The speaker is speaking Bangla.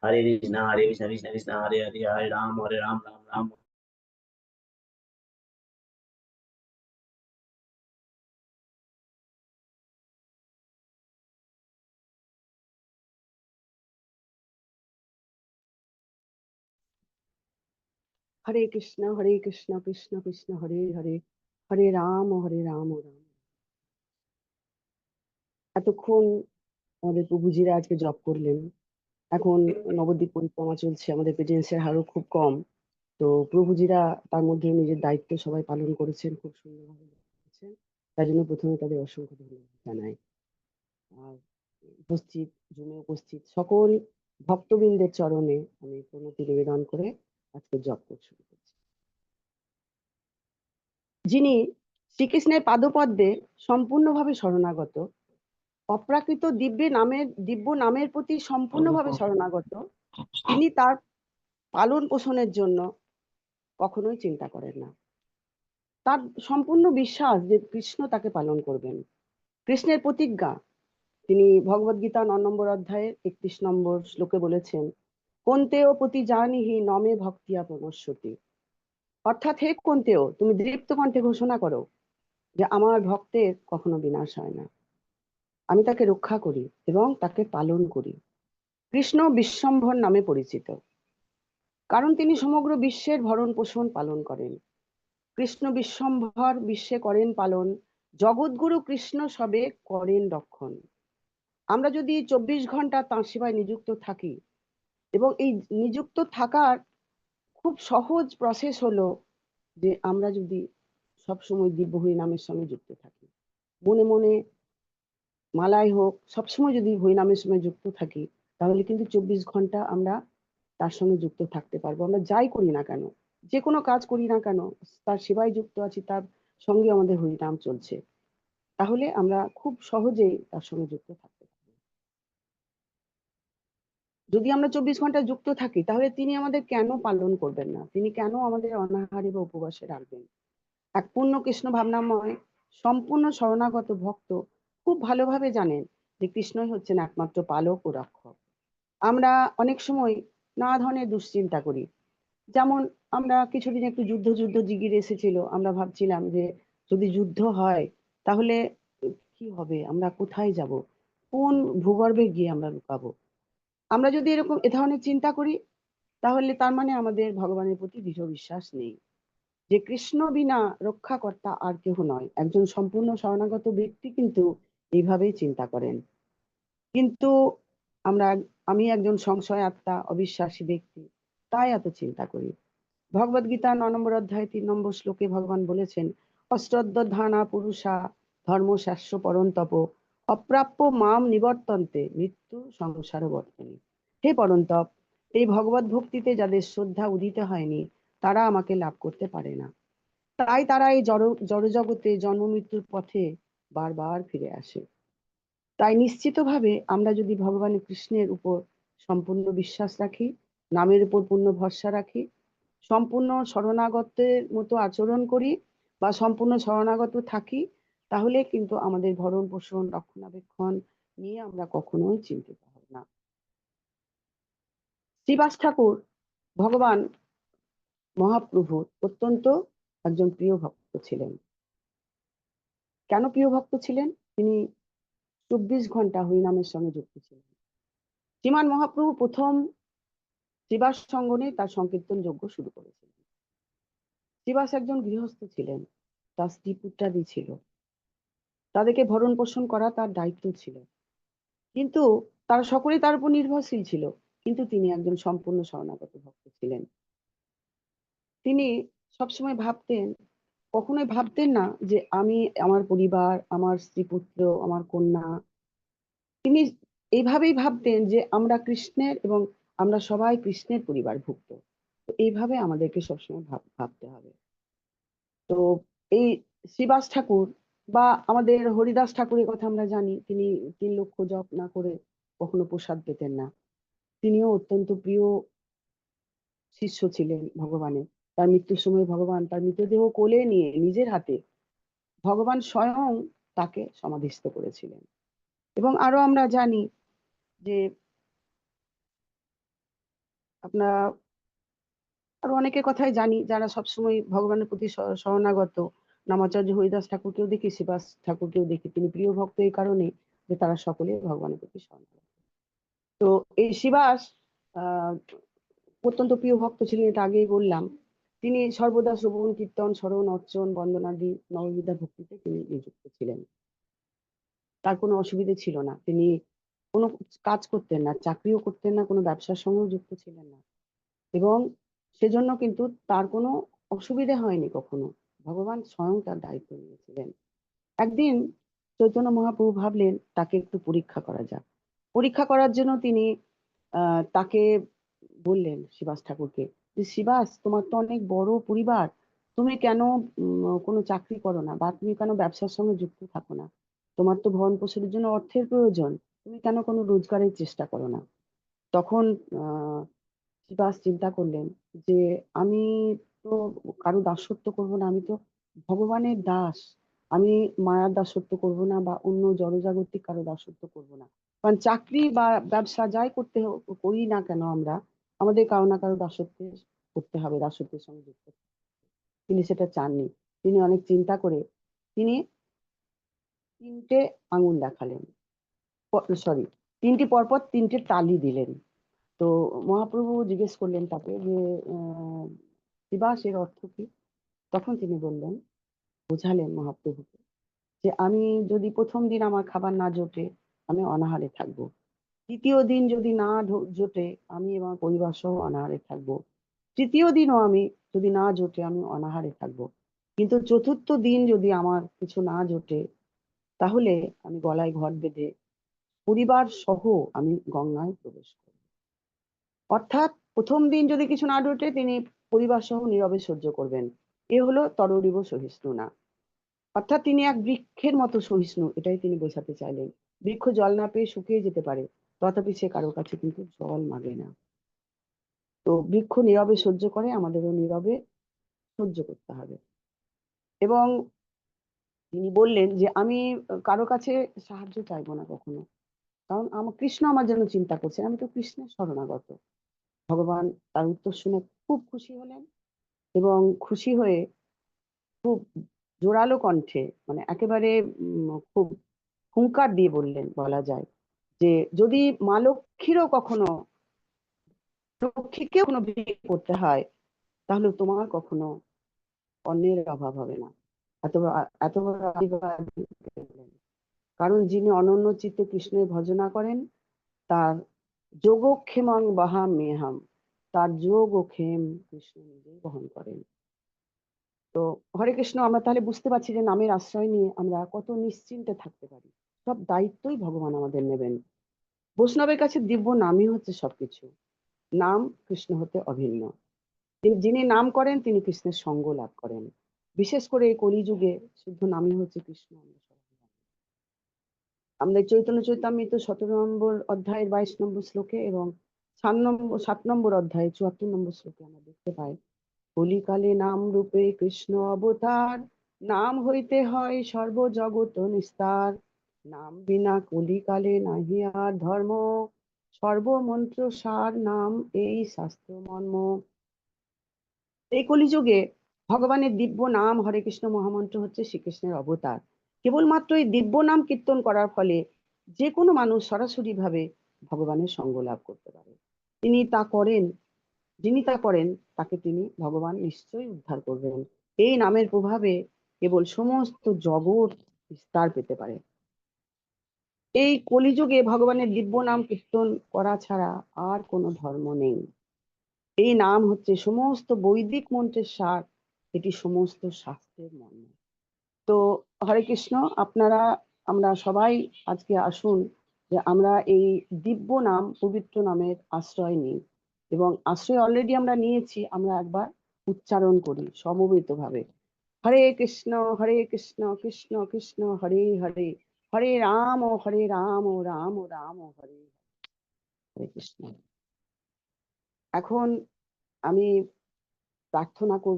हरे कृष्ण कृष्ण कृष्ण हरे हरे, हरे राम राम राम। हरे कृष्ण कृष्ण कृष्ण हरे हरे, हरे राम राम। এতক্ষণ আমাদের প্রভুজিরা আজকে জপ করলেন। এখন নবদ্বীপ পরিক্রমা চলছে, আমাদের পেটেন্সের হারও খুব কম। তো প্রভুজিরা তার মধ্যে নিজের দায়িত্ব সবাই পালন করেছেন, খুব সুন্দরভাবে করেছেন। তার জন্য প্রথমে তাদের অসংখ্য ধন্যবাদ জানাই। আর উপস্থিত, জুমে উপস্থিত সকল ভক্তবৃন্দের চরণে আমি প্রণতি নিবেদন করে আজকে জপ শুরু করছি। যিনি শ্রীকৃষ্ণের পাদপদ্মে সম্পূর্ণভাবে শরণাগত, অপ্রাকৃত দিব্য নামের প্রতি সম্পূর্ণভাবে শরণাগত, তিনি তার পালন পোষণের জন্য কখনোই চিন্তা করেন না। তার সম্পূর্ণ বিশ্বাস যে কৃষ্ণ তাকে পালন করবেন। কৃষ্ণের প্রতিজ্ঞা, তিনি ভগবদ গীতা 9 নম্বর অধ্যায়ের 31 নম্বর শ্লোকে বলেছেন, কোন্তেয় প্রতি জানিহি নমে ভক্তিয়া প্রণশ্যতি। অর্থাৎ হে কোন্তেয়, তুমি দৃপ্ত কণ্ঠে ঘোষণা করো যে আমার ভক্তের কখনো বিনাশ হয় না, আমি তাকে রক্ষা করি এবং তাকে পালন করি। কৃষ্ণ বিশ্বম্ভর নামে পরিচিত, কারণ তিনি সমগ্র বিশ্বের ভরণ পোষণ পালন করেন। কৃষ্ণ বিশ্বম্ভর, বিশ্বে করেন পালন, জগৎগুরু কৃষ্ণ সবে করেন রক্ষণ। আমরা যদি 24 ঘন্টা তাঁর সেবায় নিযুক্ত থাকি, এবং এই নিযুক্ত থাকার খুব সহজ প্রসেস হলো যে আমরা যদি সবসময় দিব্য হরি নামের সঙ্গে যুক্ত থাকি, মনে মনে মালায় হোক সবসময় যদি হরি নামের সঙ্গে যুক্ত থাকি, তাহলে কিন্তু 24 ঘন্টা আমরা তার সঙ্গে যুক্ত থাকতে পারবো। আমরা যাই করি না কেন, যে কোনো কাজ করি না কেন, তার সেবায় যুক্ত আছি, তার সঙ্গে আমাদের হরিনাম চলছে, তাহলে আমরা খুব সহজেই তার সঙ্গে যুক্ত থাকতে পারবো। যদি আমরা 24 ঘন্টা যুক্ত থাকি, তাহলে তিনি আমাদের কেন পালন করবেন না? তিনি কেন আমাদের অনাহারে বা উপবাসে রাখবেন? এক পূর্ণ কৃষ্ণ ভাবনাময় সম্পূর্ণ শরণাগত ভক্ত খুব ভালোভাবে জানেন যে কৃষ্ণই হচ্ছেন একমাত্র পালক ও রক্ষক। আমরা অনেক সময় নানা ধরনের দুশ্চিন্তা করি। যেমন আমরা কিছুদিন একটু যুদ্ধ যুদ্ধ জিগির এসেছিল, আমরা ভাবছিলাম যে যদি যুদ্ধ হয় তাহলে কি হবে, আমরা কোথায় যাব, কোন ভূগর্ভে গিয়ে আমরা লুকাবো। আমরা যদি এরকম এ ধরনের চিন্তা করি, তাহলে তার মানে আমাদের ভগবানের প্রতি দৃঢ় বিশ্বাস নেই। যে কৃষ্ণ বিনা রক্ষাকর্তা আর কেহ নয়, একজন সম্পূর্ণ শরণাগত ব্যক্তি কিন্তু এইভাবেই চিন্তা করেন। কিন্তু আমরা, আমি একজন সংশয় আত্মা, অবিশ্বাসী ব্যক্তি, তাই এত চিন্তা করি। ভগবদ গীতা 9 নম্বর অধ্যায় 3 নম্বর শ্লোকে ভগবান বলেছেন, অষ্টদ্ধানা পুরুষা ধর্ম শাস্ত্র পরন্তপ, অপ্রাপ্য মাম নিবর্তন্তে মৃত্যু সংসার বর্তনে। হে পরন্তপ, এই ভগবত ভক্তিতে যাদের শ্রদ্ধা উদিত হয়নি, তারা আমাকে লাভ করতে পারে না। তাই তারা এই জড় জগতে জন্ম মৃত্যুর পথে বারবার ফিরে আসে। তাই নিশ্চিতভাবে আমরা যদি ভগবান কৃষ্ণের উপর সম্পূর্ণ বিশ্বাস রাখি, নামের উপর পূর্ণ ভরসা রাখি, সম্পূর্ণ শরণাগতের মতো আচরণ করি বা সম্পূর্ণ শরণাগত থাকি, তাহলে কিন্তু আমাদের ভরণ পোষণ রক্ষণাবেক্ষণ নিয়ে আমরা কখনোই চিন্তিত হব না। শ্রীবাস ঠাকুর ভগবান মহাপ্রভুর অত্যন্ত একজন প্রিয় ভক্ত ছিলেন। কেন প্রিয় ভক্ত ছিলেন? তিনি 24 ঘন্টা হরিনামের সঙ্গে যুক্ত ছিলেন। শ্রীমান মহাপ্রভু প্রথম শ্রীবাস সঙ্গনে তার সংকীর্তন যজ্ঞ শুরু করেছিলেন। শ্রীবাস একজন গৃহস্থ ছিলেন, তার স্ত্রী পুত্রাদি ছিল, তাদেরকে ভরণ পোষণ করা তার দায়িত্ব ছিল। কিন্তু তারা সকলেই তার উপর নির্ভরশীল ছিল, কিন্তু তিনি একজন সম্পূর্ণ শরণাগত ভক্ত ছিলেন। তিনি সবসময় ভাবতেন, কখনোই ভাবতেন না যে আমি, আমার পরিবার, আমার স্ত্রী পুত্র, আমার কন্যা, তিনি এইভাবেই ভাবতেন যে আমরা কৃষ্ণের এবং আমরা সবাই কৃষ্ণের পরিবারভুক্ত। তো এইভাবে আমাদেরকে সবসময় ভাবতে হবে। তো এই শ্রীবাস ঠাকুর বা আমাদের হরিদাস ঠাকুরের কথা আমরা জানি, তিনি 3 লক্ষ জপ না করে কখনো প্রসাদ পেতেন না। তিনিও অত্যন্ত প্রিয় শিষ্য ছিলেন ভগবানের। তার মৃত্যুর সময় ভগবান তার মৃতদেহ কোলে নিয়ে নিজের হাতে ভগবান স্বয়ং তাকে সমাধিস্থ করেছিলেন। এবং আরো আমরা জানি যে আপনারা আরো অনেকের কথাই জানি যারা সবসময় ভগবানের প্রতি শরণাগত। নামাচার্য হরিদাস ঠাকুরকেও দেখি, শিবাস ঠাকুরকেও দেখি। তিনি প্রিয় ভক্ত এই কারণে যে তারা সকলে ভগবানের প্রতি শরণাগত। তো এই শিবাস আহ অত্যন্ত প্রিয় ভক্ত ছিলেন, এটা আগেই বললাম। তিনি সর্বদা শ্রবণ কীর্তন স্মরণ অর্চন বন্দনাদি নববিধা ভক্তিতে তিনি নিযুক্ত ছিলেন। তার কোনো অসুবিধে ছিল না। তিনি কোনো কাজ করতেন না, চাকরিও করতেন না, কোনো ব্যবসার সঙ্গেও যুক্ত ছিলেন না, এবং সেজন্য কিন্তু তার কোনো অসুবিধা হয়নি কখনো। ভগবান স্বয়ং তার দায়িত্ব নিয়েছিলেন। একদিন চৈতন্য মহাপ্রভু ভাবলেন তাকে একটু পরীক্ষা করা যাক। পরীক্ষা করার জন্য তিনি তাকে বললেন শিবাস ঠাকুরকে যে, শিবাস, তোমার তো অনেক বড় পরিবার, তুমি কেন কোনো চাকরি করো না, বা তুমি কেন ব্যবসার সঙ্গে যুক্ত থাকো না? তোমার তো ভরণ পোষণের জন্য অর্থের প্রয়োজন, তুমি কেন কোনো রোজগারের চেষ্টা করো না? তখন আহ শিবাস চিন্তা করলেন যে, আমি তো কারো দাসত্ব করব না, আমি তো ভগবানের দাস। আমি মায়ার দাসত্ব করব না, বা অন্য জড়জাগতিক কারো দাসত্ব করব না। কারণ চাকরি বা ব্যবসা যাই করি না কেন আমরা, আমাদের কারো না কারো দাসত্ব করতে হবে, দাসত্বের সঙ্গে যুক্ত। তিনি সেটা চাননি। তিনি অনেক চিন্তা করে তিনি 3টে আঙুল দেখালেন, সরি, 3টি পরপর 3টে তালি দিলেন। তো মহাপ্রভু জিজ্ঞেস করলেন তাকে যে, শিবাস, এর অর্থ কি? তখন তিনি বললেন, বোঝালেন মহাপ্রভুকে যে, আমি যদি প্রথম দিন আমার খাবার না জোটে, আমি অনাহারে থাকবো। দ্বিতীয় দিন যদি না জোটে, আমি আমার পরিবার সহ অনাহারে থাকবো। তৃতীয় দিনও আমি যদি না জোটে, আমি অনাহারে থাকবো। কিন্তু চতুর্থ দিন যদি আমার কিছু না জোটে, তাহলে আমি গলায় ঘট বেঁধে পরিবার সহ আমি গঙ্গায় প্রবেশ করব। অর্থাৎ প্রথম দিন যদি কিছু না জোটে, তিনি পরিবার সহ নীরবে সহ্য করবেন। এ হলো তররিব সহিষ্ণু না। অর্থাৎ তিনি এক বৃক্ষের মতো সহিষ্ণু, এটাই তিনি বোঝাতে চাইলেন। বৃক্ষ জল না পেয়ে শুকিয়ে যেতে পারে, তথাপি সে কারো কাছে কিন্তু জল মাগে না। তো বৃক্ষ নীরবে সহ্য করে, আমাদেরও নীরবে সহ্য করতে হবে। এবং তিনি বললেন যে, আমি কারো কাছে সাহায্য চাইবো না কখনো, কারণ আমার কৃষ্ণ আমার জন্য চিন্তা করছে, আমি তো কৃষ্ণের শরণাগত। ভগবান তার উত্তর শুনে খুব খুশি হলেন, এবং খুশি হয়ে খুব জোরালো কণ্ঠে, মানে একেবারে খুব হুংকার দিয়ে বললেন, বলা যায় যে, যদি মা লক্ষ্মীরও কখনো, লক্ষ্মীকেও কোনো বিয়ে করতে হয়, তাহলে তোমার কখনো অন্যের অভাব হবে না। এত এত বড় আশীর্বাদ দিলেন। কারণ যিনি অনন্য চিত্তে কৃষ্ণের ভজনা করেন, তার যোগক্ষেমং বাহাম মেহাম, তার যোগ ও ক্ষেম কৃষ্ণ নিজেই বহন করেন। তো হরে কৃষ্ণ, আমরা তাহলে বুঝতে পারছি যে নামের আশ্রয় নিয়ে আমরা কত নিশ্চিন্তে থাকতে পারি। সব দায়িত্বই ভগবান আমাদের নেবেন। বৈষ্ণবের কাছে দিব্য নামই হচ্ছে সবকিছু। নাম কৃষ্ণ হতে অভিন্ন। যিনি নাম করেন তিনি কৃষ্ণের সঙ্গ লাভ করেন। বিশেষ করে এই কলিযুগে শুদ্ধ নামই হচ্ছে কৃষ্ণ। আমরা চৈতন্য চৈতামৃত 17 নম্বর অধ্যায়ের 22 নম্বর শ্লোকে এবং 7 নম্বর অধ্যায়ে 74 নম্বর শ্লোকে আমরা দেখতে পাই, কলিকালে নাম রূপে কৃষ্ণ অবতার, নাম হইতে হয় সর্বজগৎ নিস্তার, নাম বিনা কলিকালে নাহি আর ধর্ম, সর্বমন্ত্র সার নাম এই শাস্ত্র মর্ম। এই কলিযুগে ভগবানের দিব্য নাম হরে কৃষ্ণ মহামন্ত্র হচ্ছে শ্রীকৃষ্ণের অবতার। কেবলমাত্র এই দিব্য নাম কীর্তন করার ফলে যে কোনো মানুষ সরাসরি ভাবে ভগবানের সঙ্গ লাভ করতে পারে। তিনি তা করেন, যিনি তা করেন তাকে তিনি ভগবান নিশ্চয়ই উদ্ধার করবেন। এই নামের প্রভাবে কেবল সমস্ত জগৎ বিস্তার পেতে পারে। এই কলিযুগে ভগবানের দিব্য নাম কীর্তন করা ছাড়া আর কোনো ধর্ম নেই। এই নাম হচ্ছে সমস্ত বৈদিক মন্ত্রের সার, এটি সমস্ত শাস্ত্রের মর্ম। তো হরে কৃষ্ণ, আপনারা, আমরা সবাই আজকে আসুন যে আমরা এই দিব্য নাম, পবিত্র নামের আশ্রয় নিই, এবং আশ্রয় অলরেডি আমরা নিয়েছি, আমরা একবার উচ্চারণ করি সমবেত ভাবে। হরে কৃষ্ণ কৃষ্ণ কৃষ্ণ হরে হরে, হরে রাম রাম রাম হরে হরে কৃষ্ণ। এখন আমি প্রার্থনা করব।